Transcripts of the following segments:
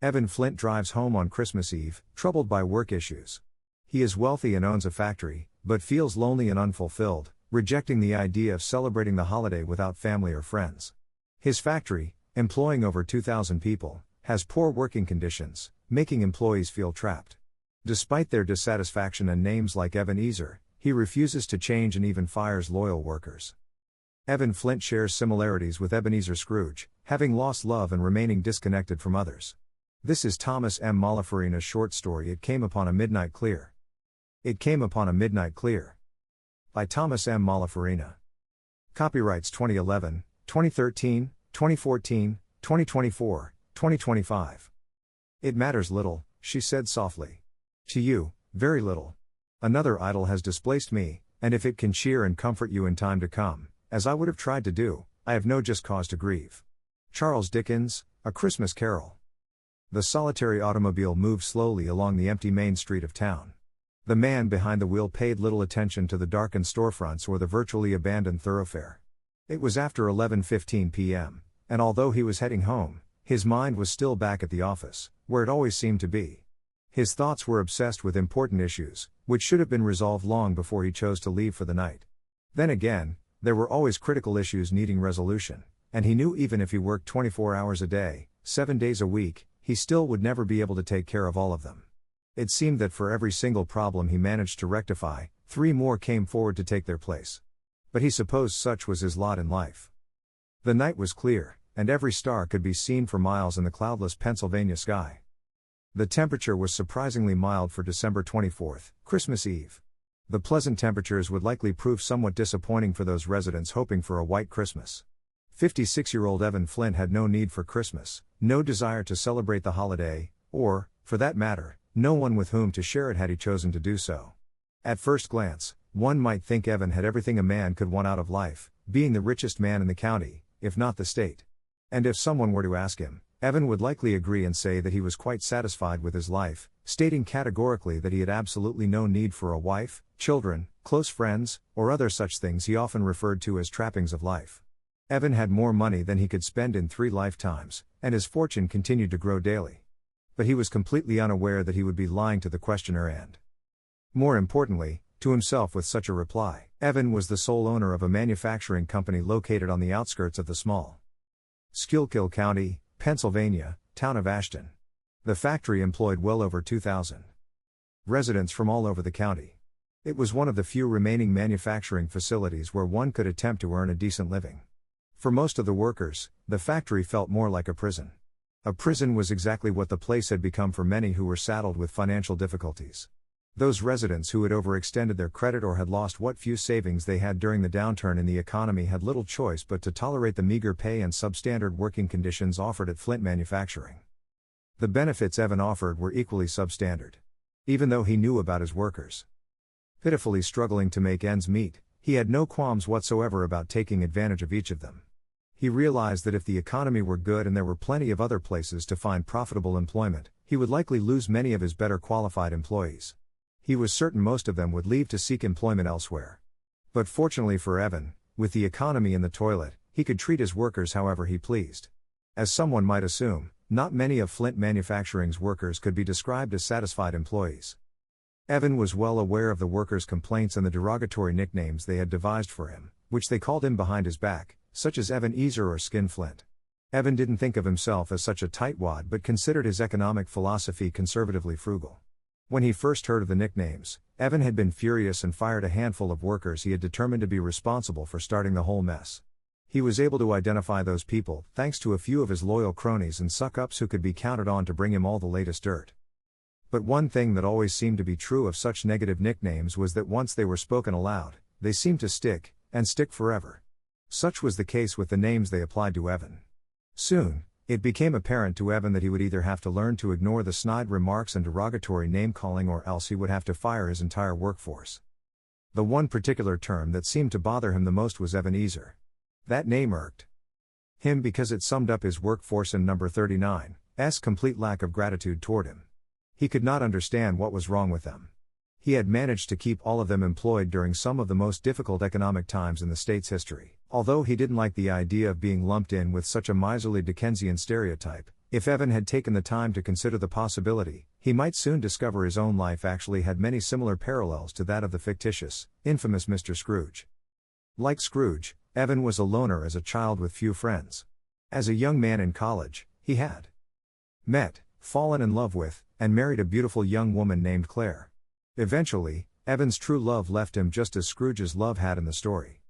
Evan Flint drives home on Christmas Eve, troubled by work issues. He is wealthy and owns a factory, but feels lonely and unfulfilled, rejecting the idea of celebrating the holiday without family or friends. His factory, employing over 2,000 people, has poor working conditions, making employees feel trapped. Despite their dissatisfaction and names like Ebenezer, he refuses to change and even fires loyal workers. Evan Flint shares similarities with Ebenezer Scrooge, having lost love and remaining disconnected from others. This is Thomas M Malafarina's short story It Came Upon a Midnight Clear. It Came Upon a Midnight Clear. By Thomas M Malafarina. Copyrights 2011, 2013, 2014, 2024, 2025. It matters little, she said softly. To you, very little. Another idol has displaced me, and if it can cheer and comfort you in time to come, as I would have tried to do, I have no just cause to grieve. Charles Dickens, A Christmas Carol. The solitary automobile moved slowly along the empty main street of town. The man behind the wheel paid little attention to the darkened storefronts or the virtually abandoned thoroughfare. It was after 11:15 p.m., and although he was heading home, his mind was still back at the office, where it always seemed to be. His thoughts were obsessed with important issues, which should have been resolved long before he chose to leave for the night. Then again, there were always critical issues needing resolution, and he knew even if he worked 24 hours a day, 7 days a week, he still would never be able to take care of all of them. It seemed that for every single problem he managed to rectify, 3 more came forward to take their place. But he supposed such was his lot in life. The night was clear, and every star could be seen for miles in the cloudless Pennsylvania sky. The temperature was surprisingly mild for December 24th, Christmas Eve. The pleasant temperatures would likely prove somewhat disappointing for those residents hoping for a white Christmas. 56-year-old Evan Flint had no need for Christmas, no desire to celebrate the holiday, or, for that matter, no one with whom to share it had he chosen to do so. At first glance, one might think Evan had everything a man could want out of life, being the richest man in the county, if not the state. And if someone were to ask him, Evan would likely agree and say that he was quite satisfied with his life, stating categorically that he had absolutely no need for a wife, children, close friends, or other such things he often referred to as trappings of life. Evan had more money than he could spend in 3 lifetimes, and his fortune continued to grow daily. But he was completely unaware that he would be lying to the questioner and, more importantly, to himself with such a reply. Evan was the sole owner of a manufacturing company located on the outskirts of the small Schuylkill County, Pennsylvania, town of Ashton. The factory employed well over 2,000 residents from all over the county. It was one of the few remaining manufacturing facilities where one could attempt to earn a decent living. For most of the workers, the factory felt more like a prison. A prison was exactly what the place had become for many who were saddled with financial difficulties. Those residents who had overextended their credit or had lost what few savings they had during the downturn in the economy had little choice but to tolerate the meager pay and substandard working conditions offered at Flint Manufacturing. The benefits Evan offered were equally substandard. Even though he knew about his workers pitifully struggling to make ends meet, he had no qualms whatsoever about taking advantage of each of them. He realized that if the economy were good and there were plenty of other places to find profitable employment, he would likely lose many of his better qualified employees. He was certain most of them would leave to seek employment elsewhere. But fortunately for Evan, with the economy in the toilet, he could treat his workers however he pleased. As someone might assume, not many of Flint Manufacturing's workers could be described as satisfied employees. Evan was well aware of the workers' complaints and the derogatory nicknames they had devised for him, which they called him behind his back, such as Evan-eezer or Skin Flint. Evan didn't think of himself as such a tightwad but considered his economic philosophy conservatively frugal. When he first heard of the nicknames, Evan had been furious and fired a handful of workers he had determined to be responsible for starting the whole mess. He was able to identify those people, thanks to a few of his loyal cronies and suck-ups who could be counted on to bring him all the latest dirt. But one thing that always seemed to be true of such negative nicknames was that once they were spoken aloud, they seemed to stick, and stick forever. Such was the case with the names they applied to Evan. Soon, it became apparent to Evan that he would either have to learn to ignore the snide remarks and derogatory name-calling or else he would have to fire his entire workforce. The one particular term that seemed to bother him the most was Ebenezer. That name irked him because it summed up his workforce and number 39's complete lack of gratitude toward him. He could not understand what was wrong with them. He had managed to keep all of them employed during some of the most difficult economic times in the state's history. Although he didn't like the idea of being lumped in with such a miserly Dickensian stereotype, If Evan had taken the time to consider the possibility, he might soon discover his own life actually had many similar parallels to that of the fictitious, infamous Mr. Scrooge. Like Scrooge, Evan was a loner as a child with few friends. As a young man in college, he had met, fallen in love with, and married a beautiful young woman named Claire. Eventually, Evan's true love left him just as Scrooge's love had in the story.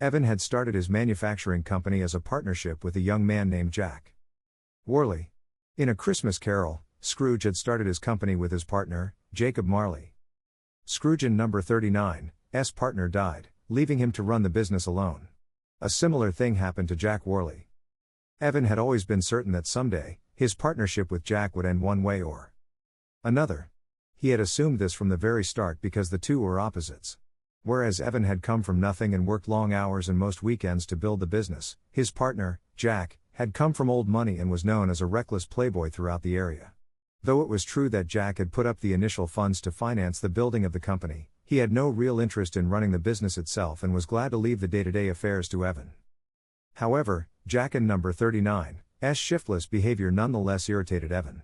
Evan had started his manufacturing company as a partnership with a young man named Jack Worley. In A Christmas Carol, Scrooge had started his company with his partner, Jacob Marley. Scrooge in number 39's partner died, leaving him to run the business alone. A similar thing happened to Jack Worley. Evan had always been certain that someday, his partnership with Jack would end one way or another. He had assumed this from the very start because the two were opposites. Whereas Evan had come from nothing and worked long hours and most weekends to build the business, his partner, Jack, had come from old money and was known as a reckless playboy throughout the area. Though it was true that Jack had put up the initial funds to finance the building of the company, he had no real interest in running the business itself and was glad to leave the day-to-day affairs to Evan. However, Jack in number 39's shiftless behavior nonetheless irritated Evan.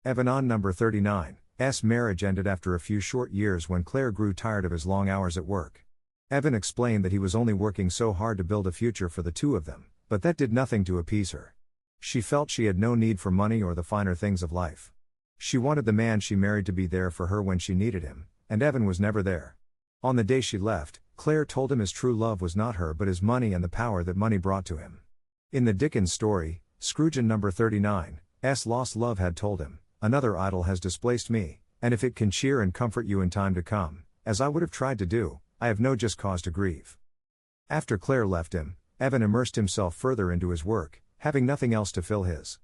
Evan on number 39's marriage ended after a few short years when Claire grew tired of his long hours at work. Evan explained that he was only working so hard to build a future for the two of them, but that did nothing to appease her. She felt she had no need for money or the finer things of life. She wanted the man she married to be there for her when she needed him, and Evan was never there. On the day she left, Claire told him his true love was not her but his money and the power that money brought to him. In the Dickens story, Scrooge in number 39's lost love had told him, "Another idol has displaced me, and if it can cheer and comfort you in time to come, as I would have tried to do, I have no just cause to grieve." After Claire left him, Evan immersed himself further into his work, having nothing else to fill his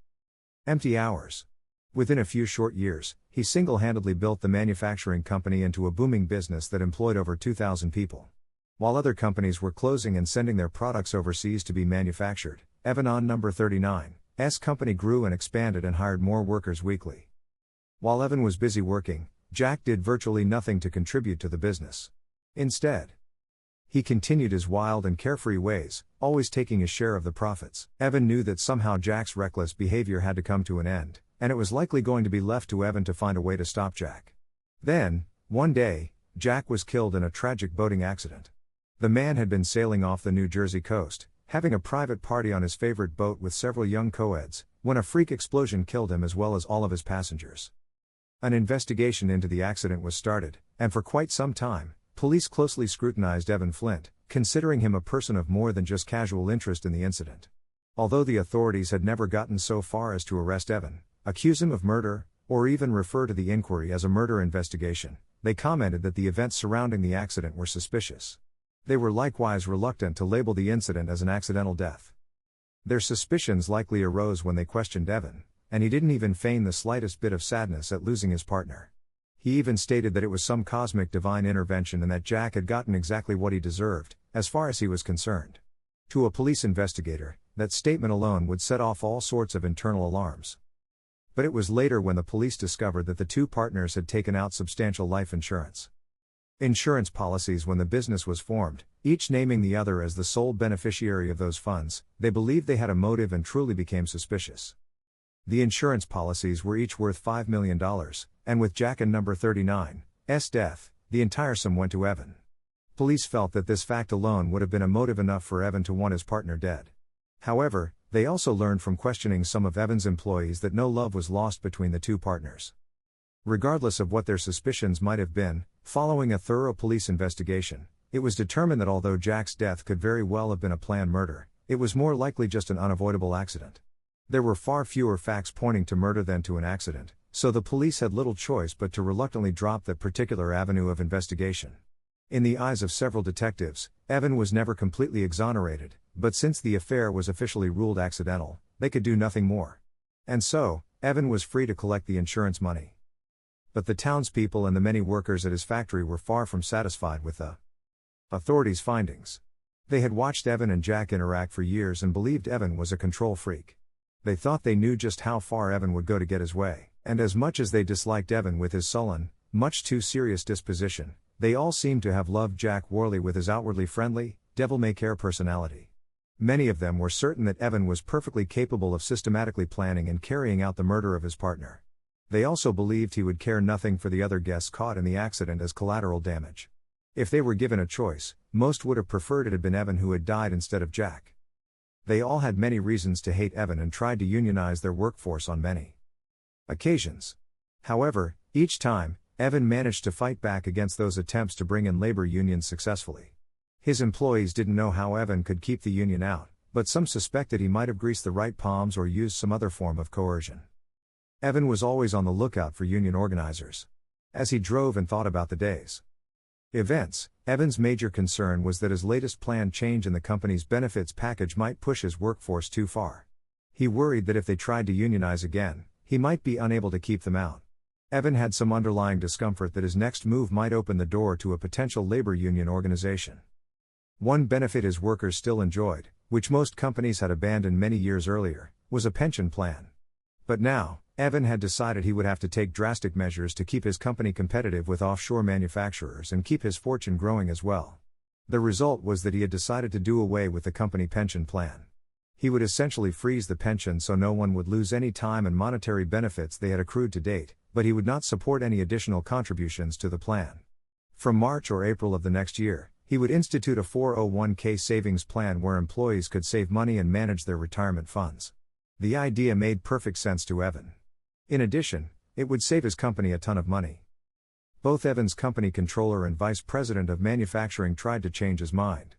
empty hours. Within a few short years, he single-handedly built the manufacturing company into a booming business that employed over 2,000 people. While other companies were closing and sending their products overseas to be manufactured, Evan on number 39's company grew and expanded and hired more workers weekly. While Evan was busy working, Jack did virtually nothing to contribute to the business. Instead, he continued his wild and carefree ways, always taking his share of the profits. Evan knew that somehow Jack's reckless behavior had to come to an end, and it was likely going to be left to Evan to find a way to stop Jack. Then, one day, Jack was killed in a tragic boating accident. The man had been sailing off the New Jersey coast, having a private party on his favorite boat with several young co-eds, when a freak explosion killed him as well as all of his passengers. An investigation into the accident was started, and for quite some time, police closely scrutinized Evan Flint, considering him a person of more than just casual interest in the incident. Although the authorities had never gotten so far as to arrest Evan, accuse him of murder, or even refer to the inquiry as a murder investigation, they commented that the events surrounding the accident were suspicious. They were likewise reluctant to label the incident as an accidental death. Their suspicions likely arose when they questioned Evan, and he didn't even feign the slightest bit of sadness at losing his partner. He even stated that it was some cosmic divine intervention and that Jack had gotten exactly what he deserved, as far as he was concerned. To a police investigator, that statement alone would set off all sorts of internal alarms. But it was later when the police discovered that the two partners had taken out substantial life insurance policies when the business was formed, each naming the other as the sole beneficiary of those funds. They believed they had a motive and truly became suspicious. The insurance policies were each worth $5 million, and with Jack and number 39's death, the entire sum went to Evan. Police felt that this fact alone would have been a motive enough for Evan to want his partner dead. However, they also learned from questioning some of Evan's employees that no love was lost between the two partners. Regardless of what their suspicions might have been, following a thorough police investigation, it was determined that although Jack's death could very well have been a planned murder, it was more likely just an unavoidable accident. There were far fewer facts pointing to murder than to an accident, so the police had little choice but to reluctantly drop that particular avenue of investigation. In the eyes of several detectives, Evan was never completely exonerated, but since the affair was officially ruled accidental, they could do nothing more. And so, Evan was free to collect the insurance money. But the townspeople and the many workers at his factory were far from satisfied with the authorities' findings. They had watched Evan and Jack interact for years and believed Evan was a control freak. They thought they knew just how far Evan would go to get his way, and as much as they disliked Evan with his sullen, much too serious disposition, they all seemed to have loved Jack Worley with his outwardly friendly, devil-may-care personality. Many of them were certain that Evan was perfectly capable of systematically planning and carrying out the murder of his partner. They also believed he would care nothing for the other guests caught in the accident as collateral damage. If they were given a choice, most would have preferred it had been Evan who had died instead of Jack. They all had many reasons to hate Evan and tried to unionize their workforce on many occasions. However, each time, Evan managed to fight back against those attempts to bring in labor unions successfully. His employees didn't know how Evan could keep the union out, but some suspected he might have greased the right palms or used some other form of coercion. Evan was always on the lookout for union organizers. As he drove and thought about the day's events, Evan's major concern was that his latest planned change in the company's benefits package might push his workforce too far. He worried that if they tried to unionize again, he might be unable to keep them out. Evan had some underlying discomfort that his next move might open the door to a potential labor union organization. One benefit his workers still enjoyed, which most companies had abandoned many years earlier, was a pension plan. But now, Evan had decided he would have to take drastic measures to keep his company competitive with offshore manufacturers and keep his fortune growing as well. The result was that he had decided to do away with the company pension plan. He would essentially freeze the pension so no one would lose any time and monetary benefits they had accrued to date, but he would not support any additional contributions to the plan. From March or April of the next year, he would institute a 401k savings plan where employees could save money and manage their retirement funds. The idea made perfect sense to Evan. In addition, it would save his company a ton of money. Both Evan's company controller and vice president of manufacturing tried to change his mind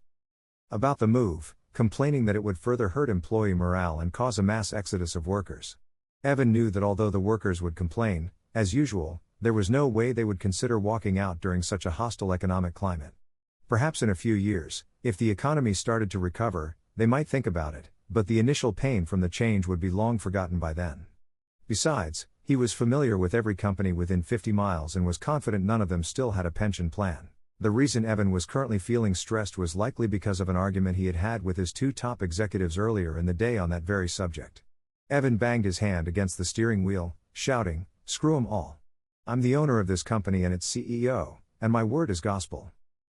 about the move, complaining that it would further hurt employee morale and cause a mass exodus of workers. Evan knew that although the workers would complain, as usual, there was no way they would consider walking out during such a hostile economic climate. Perhaps in a few years, if the economy started to recover, they might think about it, but the initial pain from the change would be long forgotten by then. Besides, he was familiar with every company within 50 miles and was confident none of them still had a pension plan. The reason Evan was currently feeling stressed was likely because of an argument he had had with his two top executives earlier in the day on that very subject. Evan banged his hand against the steering wheel, shouting, "Screw 'em all. I'm the owner of this company and its CEO, and my word is gospel.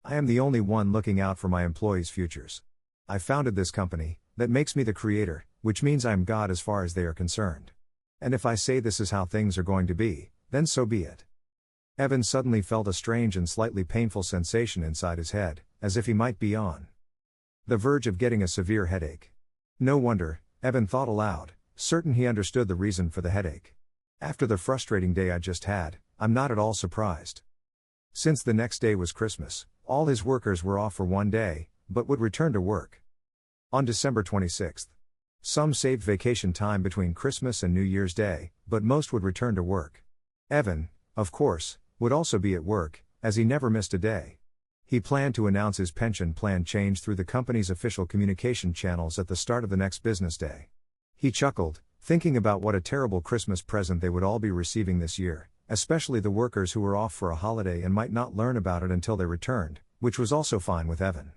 I am the only one looking out for my employees' futures. I founded this company, that makes me the creator, which means I'm God as far as they are concerned. And if I say this is how things are going to be, then so be it." Evan suddenly felt a strange and slightly painful sensation inside his head, as if he might be on the verge of getting a severe headache. No wonder, Evan thought aloud, certain he understood the reason for the headache. After the frustrating day I just had, I'm not at all surprised. Since the next day was Christmas, all his workers were off for one day, but would return to work on December 26th. Some saved vacation time between Christmas and New Year's Day, but most would return to work. Evan, of course, would also be at work, as he never missed a day. He planned to announce his pension plan change through the company's official communication channels at the start of the next business day. He chuckled, thinking about what a terrible Christmas present they would all be receiving this year, especially the workers who were off for a holiday and might not learn about it until they returned, which was also fine with Evan.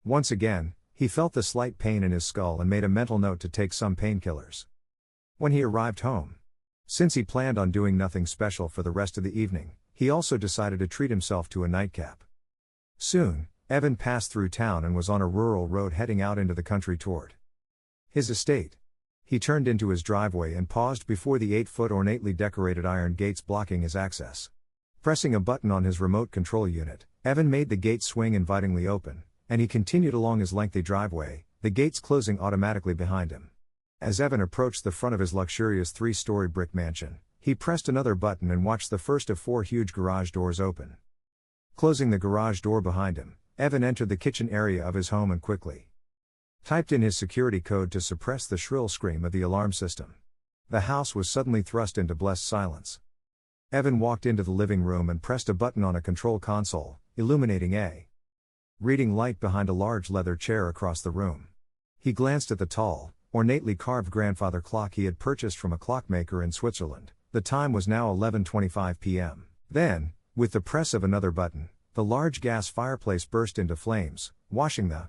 Once again, he felt the slight pain in his skull and made a mental note to take some painkillers when he arrived home. Since he planned on doing nothing special for the rest of the evening, he also decided to treat himself to a nightcap. Soon, Evan passed through town and was on a rural road heading out into the country toward his estate. He turned into his driveway and paused before the 8-foot ornately decorated iron gates blocking his access. Pressing a button on his remote control unit, Evan made the gate swing invitingly open, and he continued along his lengthy driveway, the gates closing automatically behind him. As Evan approached the front of his luxurious 3-story brick mansion, he pressed another button and watched the first of 4 huge garage doors open. Closing the garage door behind him, Evan entered the kitchen area of his home and quickly typed in his security code to suppress the shrill scream of the alarm system. The house was suddenly thrust into blessed silence. Evan walked into the living room and pressed a button on a control console, illuminating a reading light behind a large leather chair across the room. He glanced at the tall, ornately carved grandfather clock he had purchased from a clockmaker in Switzerland. The time was now 11:25 p.m. Then, with the press of another button, the large gas fireplace burst into flames, washing the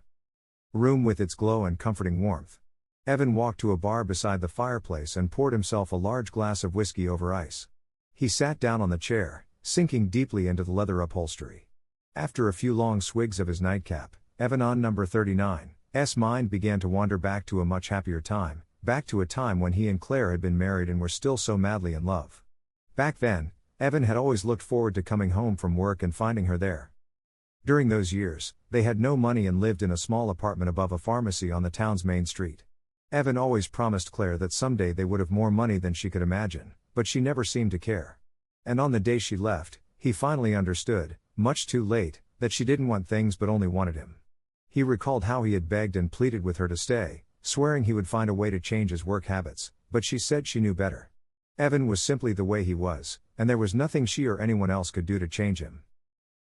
room with its glow and comforting warmth. Evan walked to a bar beside the fireplace and poured himself a large glass of whiskey over ice. He sat down on the chair, sinking deeply into the leather upholstery. After a few long swigs of his nightcap, Evan on number 39, Evan's mind began to wander back to a much happier time, back to a time when he and Claire had been married and were still so madly in love. Back then, Evan had always looked forward to coming home from work and finding her there. During those years, they had no money and lived in a small apartment above a pharmacy on the town's main street. Evan always promised Claire that someday they would have more money than she could imagine, but she never seemed to care. And on the day she left, he finally understood, much too late, that she didn't want things but only wanted him. He recalled how he had begged and pleaded with her to stay, swearing he would find a way to change his work habits, but she said she knew better. Evan was simply the way he was, and there was nothing she or anyone else could do to change him.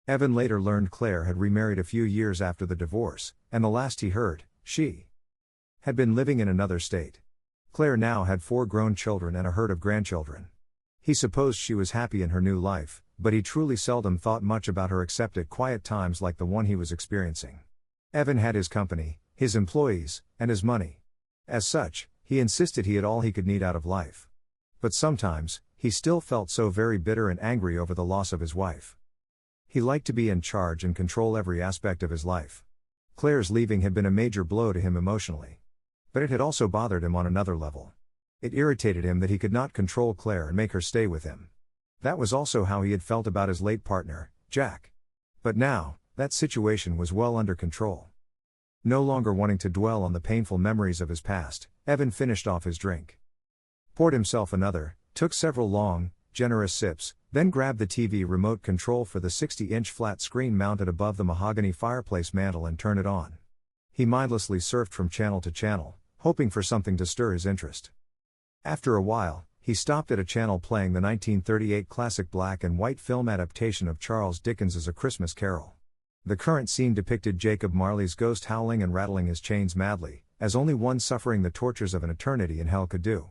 Evan later learned Claire had remarried a few years after the divorce, and the last he heard, she had been living in another state. Claire now had 4 grown children and a herd of grandchildren. He supposed she was happy in her new life, but he truly seldom thought much about her except at quiet times like the one he was experiencing. Evan had his company, his employees, and his money. As such, he insisted he had all he could need out of life. But sometimes, he still felt so very bitter and angry over the loss of his wife. He liked to be in charge and control every aspect of his life. Claire's leaving had been a major blow to him emotionally. But it had also bothered him on another level. It irritated him that he could not control Claire and make her stay with him. That was also how he had felt about his late partner, Jack. But now, that situation was well under control. No longer wanting to dwell on the painful memories of his past, Evan finished off his drink. Poured himself another, took several long, generous sips, then grabbed the TV remote control for the 60-inch flat screen mounted above the mahogany fireplace mantel and turned it on. He mindlessly surfed from channel to channel, hoping for something to stir his interest. After a while, he stopped at a channel playing the 1938 classic black and white film adaptation of Charles Dickens's A Christmas Carol. The current scene depicted Jacob Marley's ghost howling and rattling his chains madly, as only one suffering the tortures of an eternity in hell could do.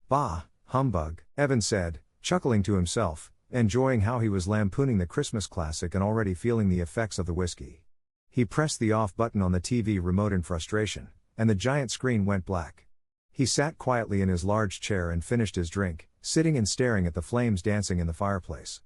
"Bah, humbug," Evan said, chuckling to himself, enjoying how he was lampooning the Christmas classic and already feeling the effects of the whiskey. He pressed the off button on the TV remote in frustration, and the giant screen went black. He sat quietly in his large chair and finished his drink, sitting and staring at the flames dancing in the fireplace.